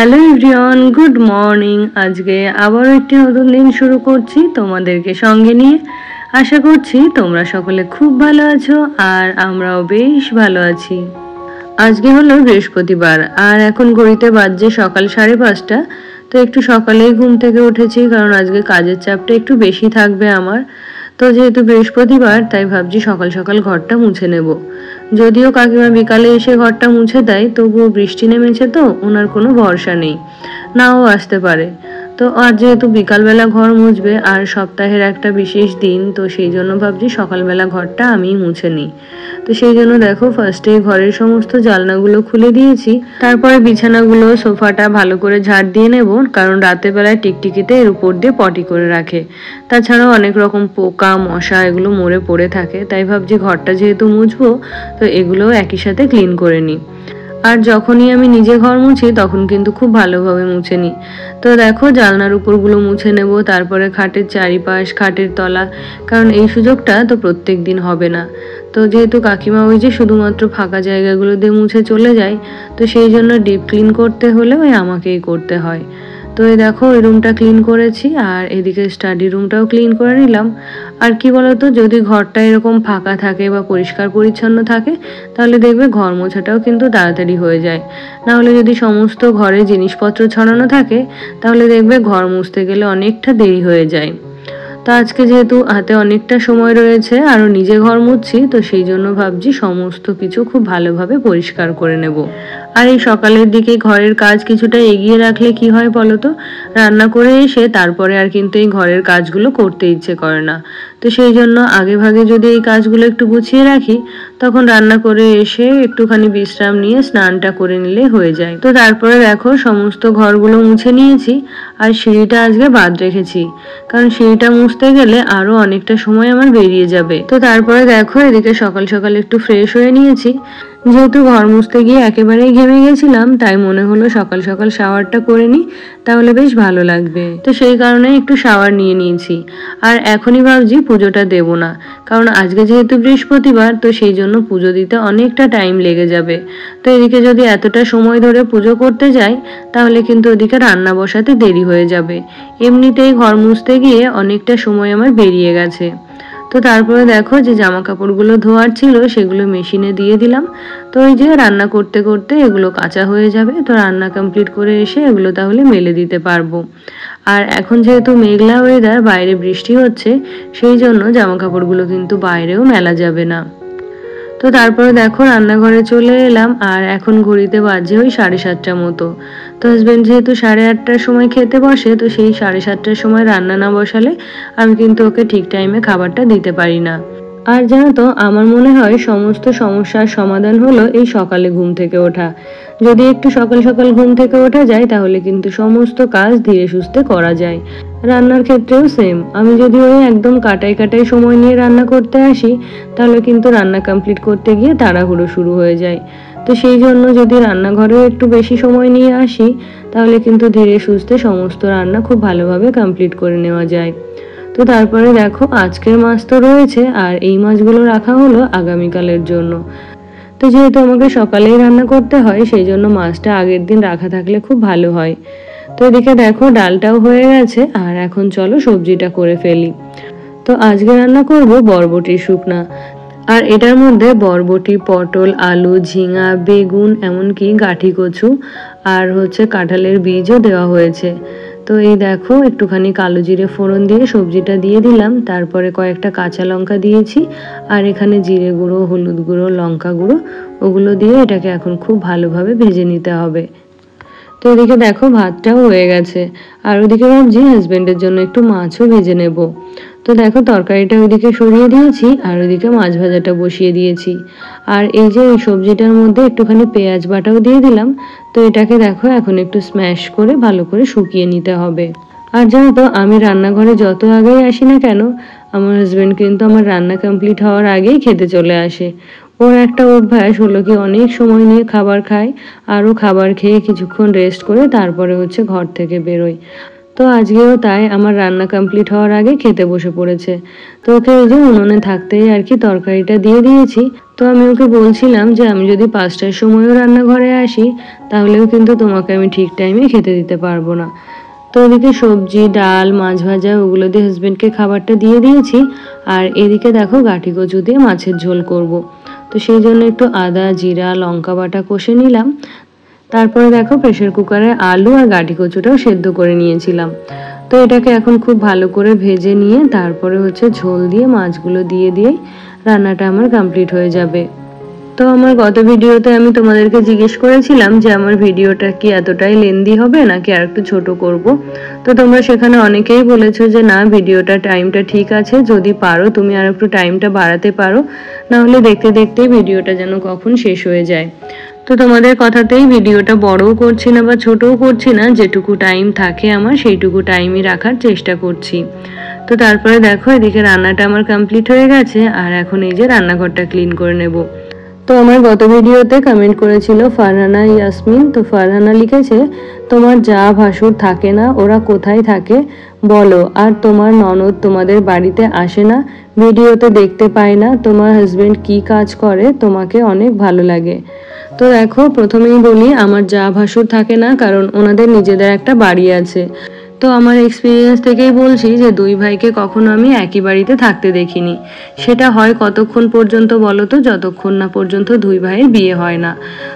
Hello everyone, good morning. আজকে আবার একটি নতুন দিন শুরু করছি তোমাদেরকে সঙ্গে নিয়ে। আশা করছি তোমরা সকলে খুব ভালো আছো আর আমরাও বেশ ভালো আছি। আজকে হলো বৃহস্পতিবার আর এখন ঘড়িতে বাজছে সকাল 5:30। তো একটু সকালেই ঘুম থেকে উঠেছি, কারণ আজকে কাজের চাপটা একটু বেশি থাকবে আমার। তো যেহেতু বৃহস্পতিবার তাই ভাবছি সকাল সকাল ঘরটা মুছে নেব। যদিও কাকিমা বিকালে এসে ঘরটা মুছে দেয়, তবুও বৃষ্টি নেমেছে তো ওনার কোনো ভরসা নেই, নাও আসতে পারে। তো আর যেহেতু বিকালবেলা ঘর মুছবে আর সপ্তাহের একটা বিশেষ দিন, তো সেই জন্য ভাবছি সকালবেলা ঘরটা আমিই মুছে নিই। তো সেই জন্য দেখো ফার্স্টে ঘরের সমস্ত জানলাগুলো খুলে দিয়েছি, তারপরে বিছানাগুলো সোফাটা ভালো করে ঝাড় দিয়ে নেব, কারণ রাতের বেলায় টিকটিকিতে এর উপর দিয়ে পটি করে রাখে। তাছাড়াও অনেক রকম পোকা মশা এগুলো মরে পড়ে থাকে, তাই ভাবছি ঘরটা যেহেতু মুছবো তো এগুলোও একই সাথে ক্লিন করে নিই। আর যখনই আমি নিজে ঘর মুছি তখন কিন্তু খুব ভালোভাবে মুছে নিই। তো দেখো জানলার উপরগুলো মুছে নেব, তারপরে খাটের চারিপাশ, খাটের তলা, কারণ এই সুযোগটা তো প্রত্যেক দিন হবে না। তো যেহেতু কাকিমা ওই যে শুধুমাত্র ফাঁকা জায়গাগুলো দিয়ে মুছে চলে যায়, তো সেই জন্য ডিপ ক্লিন করতে হলে ওই আমাকেই করতে হয়। তো এই দেখো ওই রুমটা ক্লিন করেছি আর এদিকে স্টাডি রুমটাও ক্লিন করে নিলাম। আর কি বলতো, যদি ঘরটা এরকম ফাঁকা থাকে বা পরিষ্কার পরিচ্ছন্ন থাকে তাহলে দেখবে ঘর মোছাটাও কিন্তু তাড়াতাড়ি হয়ে যায়। না হলে যদি সমস্ত ঘরে জিনিসপত্র ছড়ানো থাকে তাহলে দেখবে ঘর মুছতে গেলে অনেকটা দেরি হয়ে যায়। তো আজকে যেহেতু হাতে অনেকটা সময় রয়েছে আরও নিজে ঘর মুছছি, তো সেই জন্য ভাবছি সমস্ত কিছু খুব ভালোভাবে পরিষ্কার করে নেব। আর এই সকালের দিকে ঘরের কাজ কিছুটা এগিয়ে রাখলে কি হয় বলো তো, রান্না করে এসে তারপরে আর কিন্তু এই ঘরের কাজগুলো করতে ইচ্ছে করে না। তো সেই জন্য আগে ভাগে যদি এই কাজগুলো একটু গুছিয়ে রাখি, তখন রান্না করে এসে একটুখানি বিশ্রাম নিয়ে স্নানটা করে নিলে হয়ে যায়। তো তারপরে দেখো সমস্ত ঘরগুলো মুছে নিয়েছি আর সিঁড়িটা আজকে বাদ রেখেছি, কারণ সিঁড়িটা মুছতে গেলে আরো অনেকটা সময় আমার বেরিয়ে যাবে। তো তারপরে দেখো এদিকে সকাল সকাল একটু ফ্রেশ হয়ে নিয়েছি। যেহেতু ঘর মুছতে গিয়ে একেবারেই ঘেমে গেছিলাম, তাই মনে হলো সকাল সকাল শাওয়ারটা করে নিই, তাহলে বেশ ভালো লাগবে। তো সেই কারণে একটু শাওয়ার নিয়ে নিয়েছি। আর এখনই ভাবছি পুজোটা দেব না, কারণ আজকে যেহেতু বৃহস্পতিবার, তো সেই জন্য পুজো দিতে অনেকটা টাইম লেগে যাবে। তো এদিকে যদি এতটা সময় ধরে পুজো করতে যাই তাহলে কিন্তু ওদিকে রান্না বসাতে দেরি হয়ে যাবে। এমনিতেই ঘর মুছতে গিয়ে অনেকটা সময় আমার বেরিয়ে গেছে। তো তারপরে দেখো যে জামা কাপড়গুলো ধোয়ার ছিল সেগুলো মেশিনে দিয়ে দিলাম। তো ওই যে রান্না করতে করতে এগুলো কাঁচা হয়ে যাবে, তো রান্না কমপ্লিট করে এসে এগুলো তাহলে মেলে দিতে পারবো। আর এখন যেহেতু মেঘলা ওয়েদার, বাইরে বৃষ্টি হচ্ছে, সেই জন্য জামা কাপড়গুলো কিন্তু বাইরেও মেলা যাবে না। তো তারপরে দেখো রান্নাঘরে চলে এলাম আর এখন ঘড়িতে বাজে ওই 7:30 মতো। তো হাজবেন্ড যেহেতু 8:30টার সময় খেতে বসে, তো সেই 7:30টার সময় রান্না না বসালে আমি কিন্তু ওকে ঠিক টাইমে খাবারটা দিতে পারি না। আর জানো তো, আমার মনে হয় সমস্ত সমস্যার সমাধান হলো এই সকালে ঘুম থেকে ওঠা। যদি একটু সকাল সকাল ঘুম থেকে ওঠা যায় তাহলে কিন্তু সমস্ত কাজ ধীরে সুস্থে করা যায়। রান্নার ক্ষেত্রেও সেম, আমি যদি ওই একদম কাটাই কাটাই সময় নিয়ে রান্না করতে আসি তাহলে কিন্তু রান্না কমপ্লিট করতে গিয়ে তাড়াহুড়ো শুরু হয়ে যায়। তো সেই জন্য যদি রান্নাঘরেও একটু বেশি সময় নিয়ে আসি তাহলে কিন্তু ধীরে সুস্থে সমস্ত রান্না খুব ভালোভাবে কমপ্লিট করে নেওয়া যায়। তো তারপরে দেখো আজকের মাছ তো রয়েছে আর এই মাছগুলো রাখা হলো আগামীকালের জন্য। তো যেহেতু আমাকে সকালেই রান্না করতে হয়, সেই জন্য মাছটা আগের দিন রাখা থাকলে খুব ভালো হয়। তো এদিকে দেখো ডালটাও হয়ে গেছে আর এখন চলো সবজিটা করে ফেলি। তো আজকে রান্না করব বরবটির শুকনা। আর এটার মধ্যে বরবটি, পটল, আলু, ঝিঙা, বেগুন, এমনকি গাঠি কচু আর হচ্ছে কাঁঠালের বীজও দেওয়া হয়েছে। তো এই দেখো একটুখানি কালো জিরে ফোড়ন দিয়ে সবজিটা দিয়ে দিলাম, তারপরে কয়েকটা কাঁচা লঙ্কা দিয়েছি আর এখানে জিরে গুঁড়ো, হলুদ গুঁড়ো, লঙ্কা গুঁড়ো ওগুলো দিয়ে এটাকে এখন খুব ভালোভাবে ভেজে নিতে হবে। তো এদিকে দেখো ভাতটাও হয়ে গেছে আর ওদিকে ভাবছি হাজবেন্ডের জন্য একটু মাছও ভেজে নেব। তো দেখো তরকারিটা ওইদিকে সরিয়ে দিয়েছি আর ওইদিকে মাছ ভাজাটা বসিয়ে দিয়েছি। আর এই যে এই সবজিটার মধ্যে একটুখানি পেঁয়াজ বাটাও দিয়ে দিলাম। তো এটাকে দেখো এখন একটু স্ম্যাশ করে ভালো করে শুকিয়ে নিতে হবে। আর জানো তো, আমি রান্নাঘরে যত আগেই আসি না কেন, আমার হাজবেন্ড কিন্তু আমার রান্না কমপ্লিট হওয়ার আগেই খেতে চলে আসে। ওর একটা অভ্যাস হলো কি অনেক সময় নিয়ে খাবার খায়, আরও খাবার খেয়ে কিছুক্ষণ রেস্ট করে তারপরে হচ্ছে ঘর থেকে বেরোয়। তো আজকেও তাই আমার রান্না কমপ্লিট হওয়ার আগে খেতে বসে পড়েছে। তো ওকে ওই যে উনুনে থাকতেই আর কি তরকারিটা দিয়ে দিয়েছি। তো আমি ওকে বলছিলাম যে আমি যদি 5টার সময়ও রান্নাঘরে আসি তাহলেও কিন্তু তোমাকে আমি ঠিক টাইমে খেতে দিতে পারবো না। তো এদিকে সবজি, ডাল, মাছ ভাজা ওগুলো দিয়ে হাজবেন্ডকে খাবারটা দিয়ে দিয়েছি। আর এদিকে দেখো গাঁঠি কচু দিয়ে মাছের ঝোল করব। তো সেই জন্য একটু আদা, জিরা, লঙ্কা বাটা কষে নিলাম। তারপরে দেখো প্রেসার কুকারে আলু আর গাঁঠি কচুটাও সেদ্ধ করে নিয়েছিলাম। তো এটাকে এখন খুব ভালো করে ভেজে নিয়ে তারপরে হচ্ছে ঝোল দিয়ে মাছগুলো দিয়ে রান্নাটা আমার কমপ্লিট হয়ে যাবে। তো আমার গত ভিডিওতে আমি তোমাদেরকে জিজ্ঞেস করেছিলাম যে আমার ভিডিওটা কি এতটাই লেন্দি হবে নাকি আর একটু ছোট করব। তো তোমরা সেখানে অনেকেই বলেছো যে না, ভিডিওটা টাইমটা ঠিক আছে, যদি পারো তুমি আর একটু টাইমটা বাড়াতে পারো, না হলে দেখতে দেখতেই ভিডিওটা যেন কখন শেষ হয়ে যায়। তো তোমাদের কথাতেই ভিডিওটা বড়ও করছি না বা ছোটও করছি না, যেটুকু টাইম থাকে আমার সেইটুকু টাইমই রাখার চেষ্টা করছি। তো তারপরে দেখো এদিকে রান্নাটা আমার কমপ্লিট হয়ে গেছে আর এখন এই যে রান্নাঘরটা ক্লিন করে নেব। তো আমার গত ভিডিওতে কমেন্ট করেছিল ফারহানা ইয়াসমিন। তো ফারহানা লিখেছে, তোমার যা ভাসুর থাকে না, ওরা কোথায় থাকে বলো, আর তোমার ননদ তোমাদের বাড়িতে আসে না, ভিডিওতে দেখতে পাই না, তোমার হাজবেন্ড কি কাজ করে, তোমাকে অনেক ভালো লাগে। তো দেখো প্রথমেই বলি আমার যা ভাসুর থাকে না, কারণ ওনাদের নিজেদের একটা বাড়ি আছে। তো আমার এক্সপিরিয়েন্স থেকেই বলছি যে দুই ভাইকে কখনো আমি একই বাড়িতে থাকতে দেখিনি। সেটা হয় কতক্ষণ পর্যন্ত বলো তো, যতক্ষণ না পর্যন্ত দুই ভাইয়ের বিয়ে হয় না।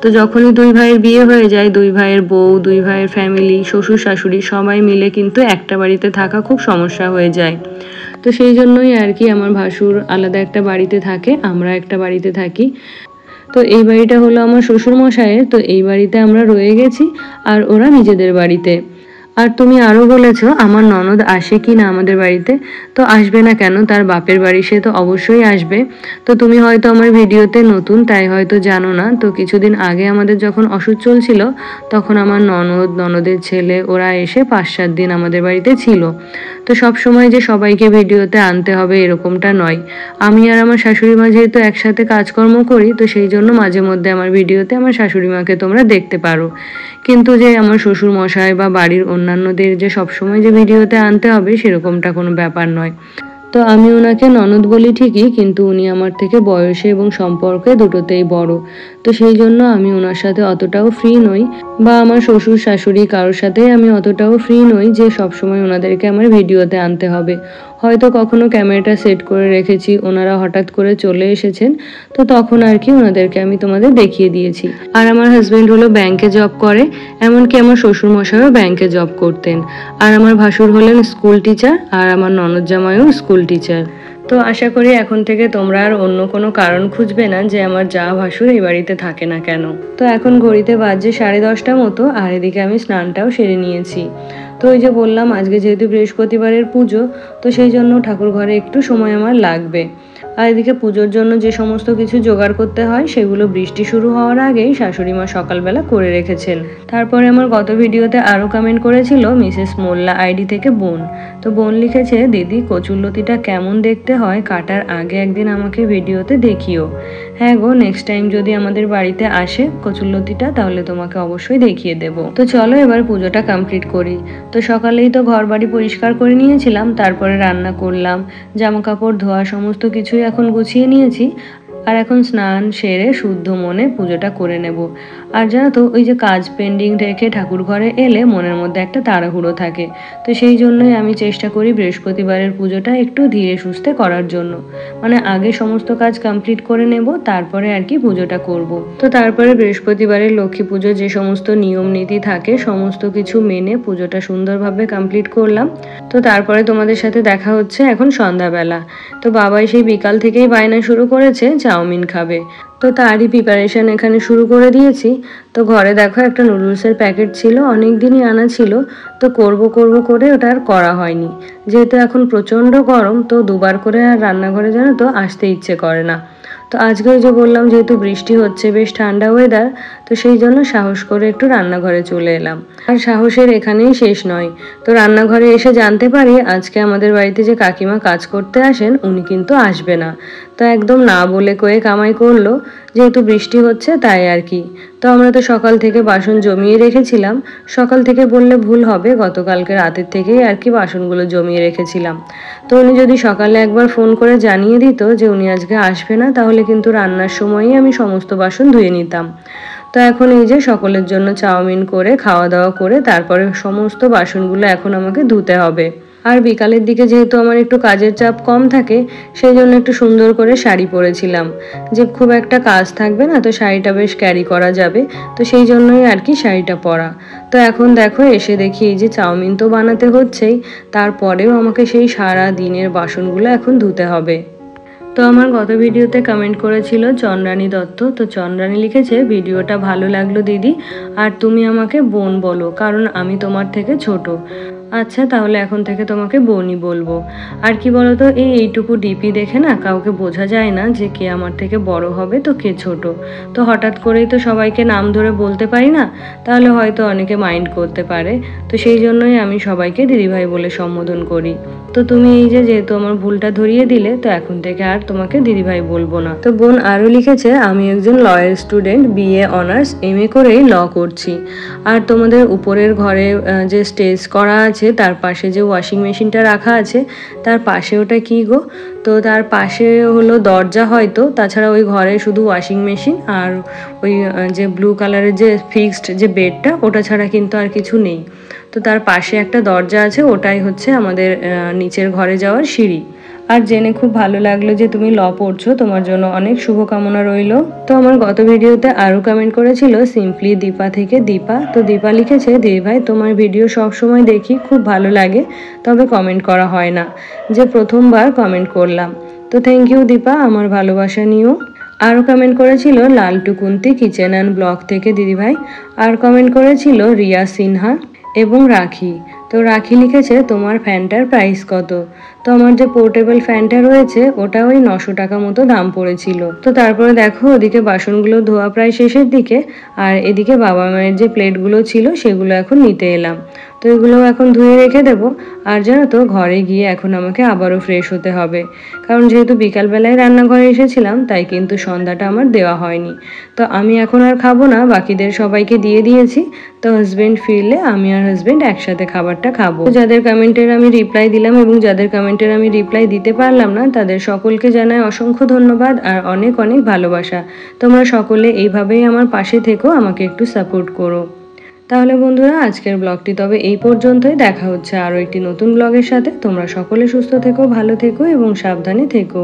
তো যখনই দুই ভাইয়ের বিয়ে হয়ে যায়, দুই ভাইয়ের বউ, দুই ভাইয়ের ফ্যামিলি, শ্বশুর শাশুড়ি সবাই মিলে কিন্তু একটা বাড়িতে থাকা খুব সমস্যা হয়ে যায়। তো সেই জন্যই আর কি আমার ভাসুর আলাদা একটা বাড়িতে থাকে, আমরা একটা বাড়িতে থাকি। তো এই বাড়িটা হলো আমার শ্বশুর মশাইয়ের। তো এই বাড়িতে আমরা রয়ে গেছি আর ওরা নিজেদের বাড়িতে। আর তুমি আরও বলেছো আমার ননদ আসে কি না আমাদের বাড়িতে। তো আসবে না কেন, তার বাপের বাড়ি, সে তো অবশ্যই আসবে। তো তুমি হয়তো আমার ভিডিওতে নতুন, তাই হয়তো জানো না। তো কিছুদিন আগে আমাদের যখন অসুখ চলছিল তখন আমার ননদের ছেলে ওরা এসে 5-7 দিন আমাদের বাড়িতে ছিল। তো সব সময় যে সবাইকে ভিডিওতে আনতে হবে এরকমটা নয়। আমি আর আমার শাশুড়ি মা যেহেতু একসাথে কাজকর্ম করি, তো সেই জন্য মাঝে মধ্যে আমার ভিডিওতে আমার শাশুড়ি মাকে তোমরা দেখতে পারো। কিন্তু যে আমার শ্বশুর মশাই বা বাড়ির অন্যান্যদের যে সবসময় যে ভিডিওতে আনতে হবে সেরকমটা কোনো ব্যাপার নয়। তো আমি ওনাকে ননদ বলি ঠিকই, কিন্তু উনি আমার থেকে বয়সে এবং সম্পর্কে দুটোতেই বড়। তো সেই জন্য আমি ওনার সাথে অতটাও ফ্রি নই, বা আমার শ্বশুর শাশুড়ি কারোর সাথেই আমি অতটাও ফ্রি নই যে সবসময় ওনাদেরকে আমার ভিডিওতে আনতে হবে। হয়তো কখনো ক্যামেরাটা সেট করে রেখেছি, ওনারা হঠাৎ করে চলে এসেছেন, তো তখন আর কি ওনাদেরকে আমি তোমাদের দেখিয়ে দিয়েছি। আর আমার হাজবেন্ড হলো ব্যাংকে জব করে, এমনকি আমার শ্বশুর মশাইও ব্যাংকে জব করতেন। আর আমার ভাসুর হলেন স্কুল টিচার, আর আমার ননদ জামাইও স্কুল টিচার। তো আশা করি এখন থেকে তোমরা আর অন্য কোনো কারণ খুঁজবে না যে আমার যা ভাসুর এই বাড়িতে থাকে না কেন। তো এখন ঘড়িতে বাজে 10:30 মতো, আর এদিকে আমি স্নানটাও সেরে নিয়েছি। তো ওই যে বললাম আজকে যেহেতু বৃহস্পতিবারের পুজো, তো সেই জন্য ঠাকুর ঘরে একটু সময় আমার লাগবে। আর এদিকে পুজোর জন্য যে সমস্ত কিছু জোগাড় করতে হয় সেগুলো বৃষ্টি শুরু হওয়ার আগেই শাশুড়ি মা সকালবেলা করে রেখেছেন। তারপরে আমার গত ভিডিওতে আরও কমেন্ট করেছিল মিসেস মোল্লা আইডি থেকে বোন। তো বোন লিখেছে, দিদি কচুরলতিটা কেমন দেখতে হয় কাটার আগে একদিন আমাকে ভিডিওতে দেখিও। হ্যাঁ গো, নেক্সট টাইম যদি আমাদের বাড়িতে আসে কচুরলতিটা তাহলে তোমাকে অবশ্যই দেখিয়ে দেবো। তো চলো এবার পুজোটা কমপ্লিট করি। তো সকালেই তো ঘর বাড়ি পরিষ্কার করে নিয়েছিলাম, তারপরে রান্না করলাম, জামা কাপড় ধোয়া সমস্ত কিছুই এখন গুছিয়ে নিয়েছি। আর এখন স্নান সেরে শুদ্ধ মনে পুজোটা করে নেব। আর জানো তো ওই যে কাজ পেন্ডিং রেখে ঠাকুর ঘরে এলে মনের মধ্যে একটা তাড়াহুড়ো থাকে। তো সেই জন্যই আমি চেষ্টা করি বৃহস্পতিবারের পুজোটা একটু ধীরে সুস্থে করার জন্য, মানে আগে সমস্ত কাজ কমপ্লিট করে নেব, তারপরে আর কি পুজোটা করব। তো তারপরে বৃহস্পতিবারের লক্ষ্মী পুজো যে সমস্ত নিয়ম নীতি থাকে সমস্ত কিছু মেনে পুজোটা সুন্দরভাবে কমপ্লিট করলাম। তো তারপরে তোমাদের সাথে দেখা হচ্ছে এখন সন্ধ্যাবেলা। তো বাবাই সেই বিকাল থেকেই বায়না শুরু করেছে চাউমিন খাবে। তো তারই প্রিপারেশন এখানে শুরু করে দিয়েছি। তো ঘরে দেখো একটা নুডলসের প্যাকেট ছিল, অনেক দিনই আনা ছিল। তো করব করে ওটা আর করা হয়নি। যেহেতু এখন প্রচণ্ড গরম, তো দুবার করে আর রান্নাঘরে জানো তো আসতে ইচ্ছে করে না। তো আজকে ওই যে বললাম যেহেতু বৃষ্টি হচ্ছে, বেশ ঠান্ডা ওয়েদার, তো সেই জন্য সাহস করে একটু রান্নাঘরে চলে এলাম। আর সাহসের এখানেই শেষ নয়, তো রান্নাঘরে এসে জানতে পারি আজকে আমাদের বাড়িতে যে কাকিমা কাজ করতে আসেন উনি কিন্তু আসবে না। তো একদম না বলে কয়ে কামাই করলো, যেহেতু বৃষ্টি হচ্ছে তাই আর কি। তো আমরা তো সকাল থেকে বাসন জমিয়ে রেখেছিলাম, সকাল থেকে বললে ভুল হবে, গতকালকে রাতের থেকেই আর কি বাসনগুলো জমিয়ে রেখেছিলাম। তো উনি যদি সকালে একবার ফোন করে জানিয়ে দিত যে উনি আজকে আসবে না, তাহলে কিন্তু রান্নার সময়ই আমি সমস্ত বাসন ধুয়ে নিতাম। তো এখন এই যে সকলের জন্য চাউমিন করে খাওয়া দাওয়া করে তারপরে সমস্ত বাসনগুলো এখন আমাকে ধুতে হবে। আর বিকালের দিকে যেহেতু আমার একটু কাজের চাপ কম থাকে, সেই জন্য একটু সুন্দর করে শাড়ি পরেছিলাম, যে খুব একটা কাজ থাকবে না, তো শাড়িটা বেশ ক্যারি করা যাবে, তো সেই জন্যই আর কি শাড়িটা পরা। তো এখন দেখো এসে দেখি এই যে চাউমিন তো বানাতে হচ্ছেই, তারপরেও আমাকে সেই সারা দিনের বাসনগুলো এখন ধুতে হবে। তো আমার গত ভিডিওতে কমেন্ট করেছিল চন্দ্রানী দত্ত, তো চন্দ্রানী লিখেছে ভিডিওটা ভালো লাগলো দিদি, আর তুমি আমাকে বোন বলো কারণ আমি তোমার থেকে ছোট। আচ্ছা তাহলে এখন থেকে তোমাকে বোনই বলবো। আর কি বলতো, এইটুকু ডিপি দেখে না কাউকে বোঝা যায় না যে কে আমার থেকে বড় হবে তো কে ছোট। তো হঠাৎ করেই তো সবাইকে নাম ধরে বলতে পারি না, তাহলে হয়তো অনেকে মাইন্ড করতে পারে। তো সেই জন্যই আমি সবাইকে দিদিভাই বলে সম্বোধন করি। তো তুমি এই যে যেহেতু আমার ভুলটা ধরিয়ে দিলে, তো এখন থেকে আর তোমাকে দিদিভাই বলবো না। তো বোন আরও লিখেছে আমি একজন লয়ের স্টুডেন্ট, বিএ অনার্স এমএ করেই ল করছি। আর তোমাদের উপরের ঘরে যে স্টেজ করা আছে তার পাশে যে ওয়াশিং মেশিনটা রাখা আছে তার পাশে ওটা কি গো? তো তার পাশে হলো দরজা হয়তো, তাছাড়া ওই ঘরে শুধু ওয়াশিং মেশিন আর ওই যে ব্লু কালারের যে ফিক্সড যে বেডটা ওটা ছাড়া কিন্তু আর কিছু নেই। তো তার পাশে একটা দরজা আছে, ওটাই হচ্ছে আমাদের নিচের ঘরে যাওয়ার সিঁড়ি। আর জেনে খুব ভালো লাগলো যে তুমি ল পড়ছো, তোমার জন্য অনেক শুভকামনা রইল। তো আমার গত ভিডিওতে আরও কমেন্ট করেছিল সিম্পলি দীপা থেকে দীপা। তো দীপা লিখেছে দিদি ভাই তোমার ভিডিও সব সময় দেখি, খুব ভালো লাগে, তবে কমেন্ট করা হয় না, যে প্রথমবার কমেন্ট করলাম। তো থ্যাংক ইউ দীপা আমার ভালোবাসা নিও। আরও কমেন্ট করেছিল লালটু কুন্তি কিচেন অ্যান্ড ব্লগ থেকে দিদিভাই। আর কমেন্ট করেছিল রিয়া সিনহা এবং রাখি। তো রাখি লিখেছে তোমার ফ্যানটার প্রাইস কত? তো আমার যে পোর্টেবল ফ্যানটা রয়েছে ওটা ওই 900 টাকা মতো দাম পড়েছিল। তো তারপরে দেখো ওদিকে বাসনগুলো ধোয়া প্রায় শেষের দিকে, আর এদিকে বাবা মায়ের যে প্লেটগুলো ছিল সেগুলো এখন নিতে এলাম। তো এগুলো এখন ধুয়ে রেখে দেবো। আর জানো তো ঘরে গিয়ে এখন আমাকে আবারও ফ্রেশ হতে হবে, কারণ যেহেতু বিকালবেলায় রান্নাঘরে এসেছিলাম তাই কিন্তু সন্ধ্যাটা আমার দেওয়া হয়নি। তো আমি এখন আর খাবো না, বাকিদের সবাইকে দিয়ে দিয়েছি। তো হাজব্যান্ড ফিরলে আমি আর হাজব্যান্ড একসাথে খাবারটা খাবো। যাদের কমেন্টের আমি রিপ্লাই দিলাম এবং যাদের কমেন্টের আমি রিপ্লাই দিতে পারলাম না তাদের সকলকে জানাই অসংখ্য ধন্যবাদ আর অনেক অনেক ভালোবাসা। তোমরা সকলে এইভাবেই আমার পাশে থেকো, আমাকে একটু সাপোর্ট করো। তাহলে বন্ধুরা আজকের ব্লগটি তবে এই পর্যন্তই, দেখা হচ্ছে আরও একটি নতুন ব্লগের সাথে। তোমরা সকলে সুস্থ থেকো, ভালো থেকো এবং সাবধানে থেকো।